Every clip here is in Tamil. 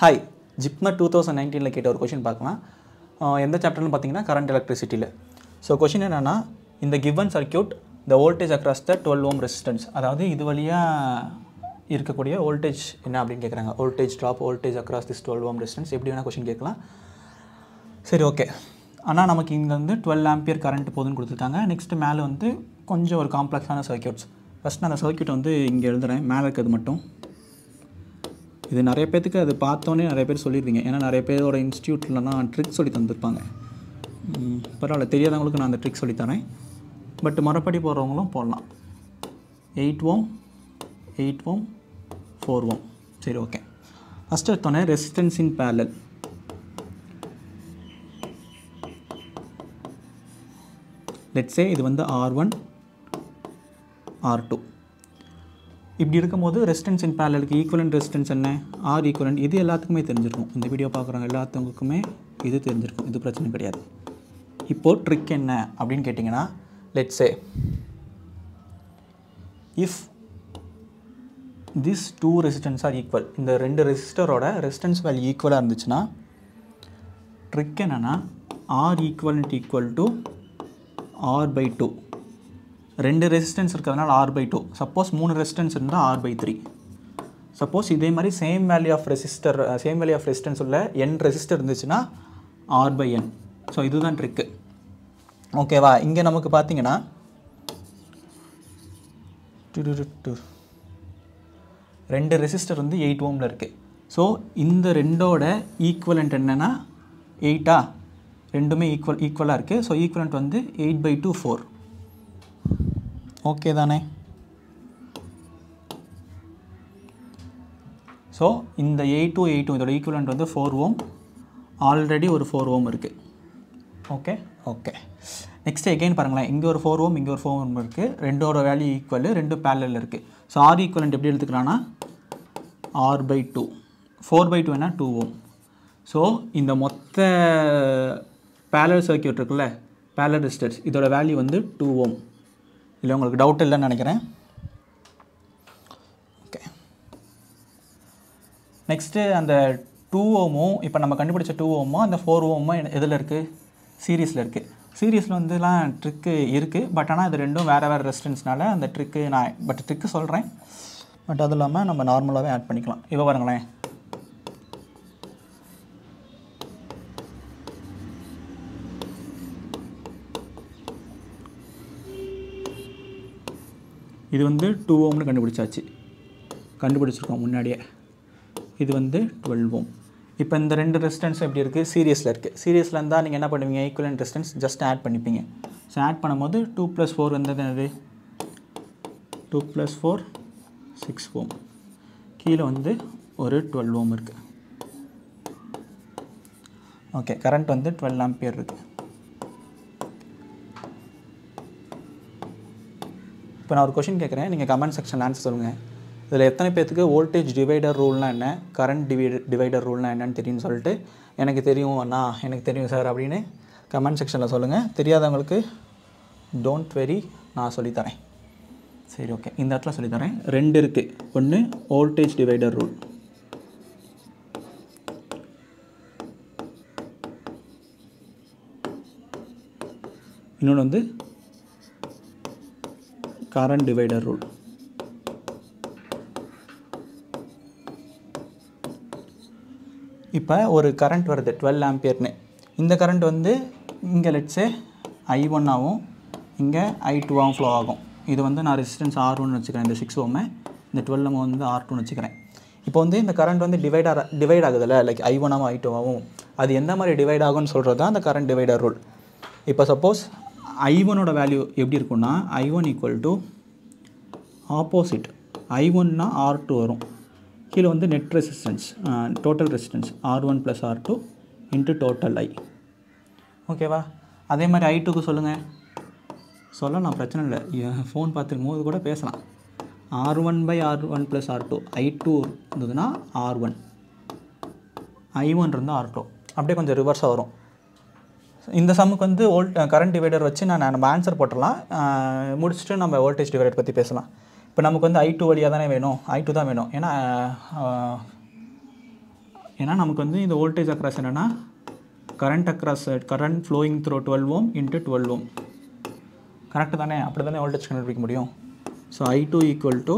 ஹாய் ஜிப்மர் 2019 கேட்ட ஒரு கொஷின் பார்க்கலாம். எந்த சாப்டர்னு பார்த்தீங்கன்னா கரண்ட் எலக்ட்ரிசிட்டியில். ஸோ கொஷின் என்னென்னா, இந்த given circuit the voltage across the 12 ohm resistance, அதாவது இது வழியாக இருக்கக்கூடிய வோல்டேஜ் என்ன அப்படின்னு கேட்குறாங்க. Voltage drop, voltage across this 12 ohm resistance, எப்படி வேணால் கொஷின் கேட்கலாம். சரி, ஓகே. ஆனால் நமக்கு இங்கே வந்து 12 ஆம்பியர் கரண்ட் போதுன்னு கொடுத்துருக்காங்க. நெக்ஸ்ட்டு மேலே வந்து கொஞ்சம் ஒரு காம்ப்ளெக்ஸான சர்க்யூட்ஸ். ஃபஸ்ட் நான் அந்த சர்க்யூட் வந்து இங்கே எழுதுகிறேன், மேலே இருக்கிறது மட்டும். இது நிறைய பேருக்கு அது பார்த்தோன்னே நிறைய பேர் சொல்லிடுவீங்க, ஏன்னா நிறைய பேரோட இன்ஸ்டியூட்லலாம் ட்ரிக் சொல்லி தந்துருப்பாங்க. பரவாயில்ல, தெரியாதவங்களுக்கு நான் அந்த ட்ரிக் சொல்லித்தரேன். பட் மறுபடி போடுறவங்களும் போடலாம். 8 ஓம், 8 ஓம், 4 ஓம். சரி, ஓகே. ஃபஸ்ட்டு எடுத்தோன்னே resistance in parallel. Let's say இது வந்து R1 R2. இப்படி இருக்கும்போது ரெசிஸ்டன்ஸ் இன் பேரலலுக்கு ஈக்குவலன்ட் ரெசிஸ்டன்ஸ் என்ன, ஆர் ஈக்குவலன்ட். இது எல்லாத்துக்குமே தெரிஞ்சிருக்கும், இந்த வீடியோ பார்க்குறவங்க எல்லாத்துக்குமே இது தெரிஞ்சிருக்கும், இது பிரச்சனை கிடையாது. இப்போது ட்ரிக் என்ன அப்படின்னு கேட்டிங்கன்னா, let's say if this 2 resistance are equal, இந்த ரெண்டு ரெசிஸ்டரோட ரெசிஸ்டன்ஸ் வேல்யூ ஈக்குவலாக இருந்துச்சுன்னா ட்ரிக் என்னென்னா, R equivalent equal to R/2. ரெண்டு ரெசிஸ்டன்ஸ் இருக்கிறதுனால R/2. சப்போஸ் 3 ரெசிஸ்டன்ஸ் இருந்தால் R/3. சப்போஸ் இதே மாதிரி சேம் வேல்யூ ஆஃப் ரெசிஸ்டன்ஸ் உள்ள n ரெசிஸ்டர் இருந்துச்சுன்னா R/n. ஸோ இதுதான் ட்ரிக்கு, ஓகேவா. இங்கே நமக்கு பார்த்தீங்கன்னா ரெண்டு ரெசிஸ்டர் வந்து 8 ஓமில் இருக்குது. ஸோ இந்த ரெண்டோட ஈக்குவலண்ட் என்னென்னா 8ஆ, ரெண்டுமே ஈக்குவலாக இருக்குது. ஸோ ஈக்குவலண்ட் வந்து 8/2 4. ஓகே தானே. ஸோ இந்த 8 இதோட ஈக்குவலண்ட் வந்து 4 ஓம். ஆல்ரெடி ஒரு 4 ஓம் இருக்குது. Okay okay. நெக்ஸ்ட் எகெயின் பாருங்களேன், இங்கே ஒரு 4 ஓம், இங்கே ஒரு 4 ஓம் இருக்குது. ரெண்டோட வேல்யூ ஈக்குவல், ரெண்டும் பேரலல் இருக்குது. ஸோ ஆர் ஈக்குவலண்ட் எப்படி எடுத்துக்கலான்னா R/2. 4/2 என்ன 2 ஓம். ஸோ இந்த மொத்த பேரலல் சர்க்யூட் இருக்குல்ல, பேரலல் ரெசிஸ்டர்ஸ், இதோட வேல்யூ வந்து 2 ஓம். இல்லை உங்களுக்கு டவுட் இல்லைன்னு நினைக்கிறேன். ஓகே. நெக்ஸ்ட்டு அந்த 2 ஓமும், இப்போ நம்ம கண்டுபிடிச்ச 2 ஓமும் அந்த 4 ஓமும் எதில் இருக்குது, சீரீஸில் இருக்குது. சீரீஸில் வந்துலாம் ட்ரிக்கு இருக்குது. பட் ஆனால் இது ரெண்டும் வேறு வேறு ரெசிஸ்டன்ஸ்னால அந்த ட்ரிக்கு நான் ட்ரிக்கு சொல்கிறேன். பட் அது இல்லாமல் நம்ம நார்மலாகவே ஆட் பண்ணிக்கலாம். இப்போ பாருங்களேன், இது வந்து 2 ஓம்னு கண்டுபிடிச்சிருக்கோம் முன்னாடியே. இது வந்து 12 ஓம். இப்போ இந்த ரெண்டு ரெசிஸ்டன்ஸ் எப்படி இருக்குது, சீரியஸில் இருக்குது. சீரியஸில் இருந்தால் நீங்கள் என்ன பண்ணுவீங்க, ஈக்குவலன்ட் ரெசிஸ்டன்ஸ் ஜஸ்ட் ஆட் பண்ணிப்பீங்க. ஸோ ஆட் பண்ணும்போது 2 + 4 வந்தது என்னது, 2 + 4 6 ஓம். கீழே வந்து ஒரு 12 ஓம் இருக்குது. ஓகே, கரண்ட் வந்து 12 ஆம்பியர் இருக்குது. இப்போ நான் ஒரு கொஷின் கேட்குறேன், நீங்கள் கமெண்ட் செக்ஷனில் ஆன்சர் சொல்லுங்கள். இதில் எத்தனை பேர்த்துக்கு வோல்டேஜ் டிவைடர் ரூல்னால் என்ன, கரண்ட் டிவைடர் ரூல்னால் என்னன்னு தெரியும்னு சொல்லிட்டு, எனக்கு தெரியும் அண்ணா, எனக்கு தெரியும் சார் அப்படின்னு கமெண்ட் செக்ஷனில் சொல்லுங்கள். தெரியாதவங்களுக்கு டோன்ட் வெரி, நான் சொல்லித்தரேன். சரி, ஓகே. இந்த இடத்துல சொல்லித்தரேன். 2 இருக்குது. ஒன்று வோல்டேஜ் டிவைடர் ரூல், இன்னொன்று வந்து கரண்ட் டிவைடர் ரூல். இப்போ ஒரு கரண்ட் வருது 12 ஆம்பியர்னு. இந்த கரண்ட் வந்து இங்கே லெட்ஸே I1 ஆகும், இங்கே I2 ஆகும் ஃப்ளோ ஆகும். இது வந்து நான் ரெசிஸ்டன்ஸ் R1 வச்சுக்கிறேன், இந்த 6 ஓமை. இந்த 12 ஓம் வந்து R2 வச்சுக்கிறேன். இப்போ வந்து இந்த கரண்ட் வந்து டிவைட் ஆகுதுல்ல, லைக் I1 ஆகும் I2 ஆகும். அது எந்த மாதிரி டிவைட் ஆகும்னு சொல்கிறது தான் அந்த கரண்ட் டிவைடர் ரூல். இப்போ சப்போஸ் I1ஓட வேல்யூ எப்படி இருக்குன்னா, I1 equal to opposite, I1னா R2 வரும். கீழே வந்து net resistance, total resistance R1 + R2 into total I. ஓகேவா. அதே மாதிரி I2க்கு சொல்லுங்கள், சொல்லலாம், பிரச்சனை இல்லை. ஃபோன் பார்த்துருக்கும் போது கூட பேசலாம். R1/R1 + R2. I2 இருந்ததுன்னா R1, I1 இருந்தால் R2. அப்படியே கொஞ்சம் ரிவர்ஸாக வரும். இந்த சம்முக்கு வந்து கரண்ட் டிவைடர் வச்சு நம்ம ஆன்சர் போட்டுடலாம். முடிச்சுட்டு நம்ம வோல்டேஜ் டிவைடர் பற்றி பேசலாம். இப்போ நமக்கு வந்து I2 வழியாக தானே வேணும், I2 தான் வேணும். ஏன்னா ஏன்னா நமக்கு வந்து இந்த வோல்டேஜ் அக்ராஸ் என்னென்னா current flowing through 12 ohm into 12 ohm. Correct தானே? அப்படி தானே வோல்டேஜ் கண்டுபிடிக்க முடியும். ஸோ I2 ஈக்குவல் டு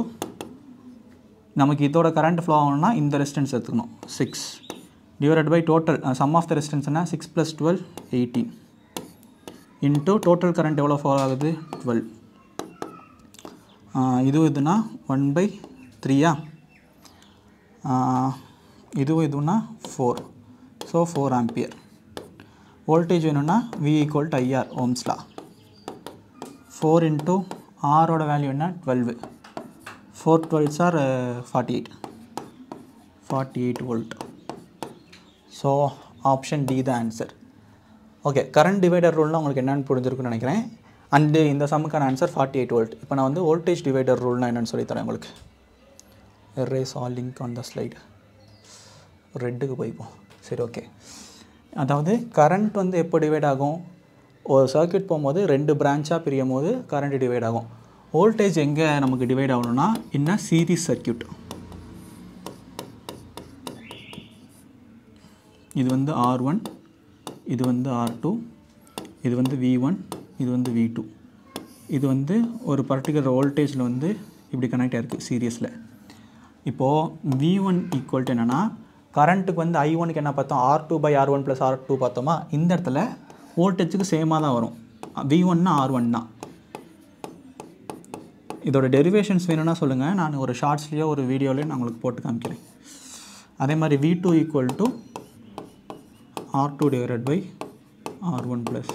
நமக்கு இதோட கரண்ட் ஃப்ளோ ஆகணும்னா இந்த ரெசிஸ்டன்ஸ் எடுத்துக்கணும் 6 divided by total sum of the ரெசிஸ்டன்ஸ்னா 6 + 12 18 இன்ட்டு டோட்டல் கரண்ட் எவ்வளோ ஃப்ளோ ஆகுது 12. இதுனா 1/3 இதுனா 4. So 4 ampere. வோல்டேஜ் வேணும்னா V = IR ohm's law. 4 into ஆரோட வேல்யூ என்ன 12. 4 12s are 48 volt. So option D the answer. Okay, current divider ரூல்னால் உங்களுக்கு என்னென்னு புரிஞ்சிருக்குன்னு நினைக்கிறேன். அண்டு இந்த சம்முக்கான ஆன்சர் 48 வோல்ட். இப்போ நான் வந்து வோல்டேஜ் டிவைடர் ரூல்னால் என்னென்னு சொல்லித்தரேன் உங்களுக்கு. erase all link on the slide. ரெட்டுக்கு போய்ப்போம். சரி, ஓகே. அதாவது கரண்ட் வந்து எப்போ டிவைட் ஆகும்? ஒரு சர்க்யூட் போகும்போது 2 பிரான்ச்சாக பிரியும் போது கரண்ட் டிவைட் ஆகும். வோல்டேஜ் எங்கே நமக்கு டிவைட் ஆகணும்னா என்ன சீரிஸ் சர்க்யூட். இது வந்து R1, இது வந்து R2, இது வந்து V1, இது வந்து V2. இது வந்து ஒரு பர்டிகுலர் வோல்டேஜில் வந்து இப்படி கனெக்ட் ஆகிருக்கு சீரியஸில். இப்போது V1 ஈக்குவல் டு என்னென்னா கரண்ட்டுக்கு வந்து I1க்கு என்ன பார்த்தோம்? R2/R1 + R2 பார்த்தோமா? இந்த இடத்துல வோல்டேஜுக்கு சேமாக தான் வரும். V1னா R1 தான். இதோட டெரிவேஷன்ஸ் வேணும்னா சொல்லுங்கள், நான் ஒரு ஷார்ட்ஸ்லேயோ ஒரு வீடியோலையோ நான் உங்களுக்கு போட்டு காமிக்கிறேன். அதே மாதிரி V2 equal to R2 divided by R1 +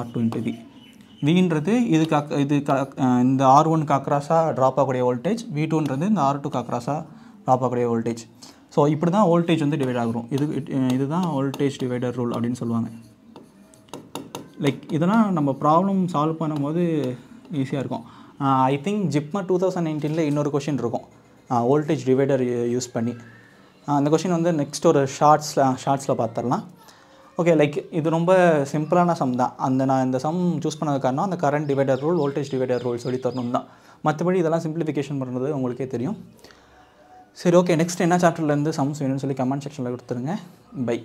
R2 × V. Vன்றது இந்த R1க்கு அக்ராஸாக ட்ராப் ஆகக்கூடிய வோல்டேஜ், V2ன்றது இந்த R2க்கு அக்ராஸாக ட்ராப் ஆகக்கூடிய வோல்டேஜ். ஸோ இப்படி தான் வோல்டேஜ் வந்து டிவைட் ஆகும். இதுதான் வோல்டேஜ் டிவைடர் ரூல் அப்படின்னு சொல்லுவாங்க. லைக் இதெல்லாம் நம்ம ப்ராப்ளம் சால்வ் பண்ணும்போது ஈஸியாக இருக்கும். ஐ திங்க் ஜிப்மர் 2019 இன்னொரு கொஷின் இருக்கும் வோல்டேஜ் டிவைடர் யூஸ் பண்ணி. அந்த கொஷின் வந்து நெக்ஸ்ட் ஒரு ஷார்ட்ஸில் பார்த்துடலாம். ஓகே, லைக் இது ரொம்ப சிம்பிளான சம் தான். நான் இந்த சம் சூஸ் பண்ணது காரணம் அந்த current divider rule, voltage divider rule சொல்லி தரணும் தான். மற்றபடி இதெல்லாம் சிம்பிளிஃபிகேஷன் பண்ணுறது உங்களுக்கே தெரியும். சரி, ஓகே. நெக்ஸ்ட் என்ன சாப்டர்லேருந்து சம்ஸ் வேணும்னு சொல்லி கமெண்ட் செக்ஷனில் கொடுத்துருங்க. பை.